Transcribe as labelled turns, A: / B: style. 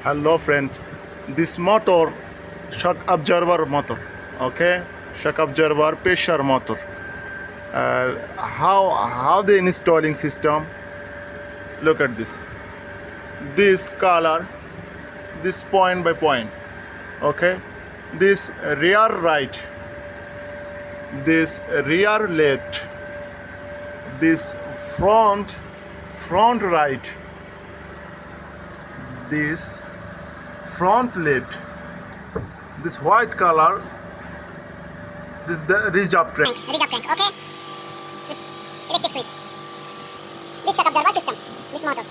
A: Hello friends, this motor shock absorber motor, okay, shock absorber pressure motor. How the installing system? Look at this color, this point by point, okay, this rear right, this rear left, this front right, this front left, this white color, this the ridge up crank.
B: Ridge up crank, okay? This electric switch. This shock absorber system. This motor.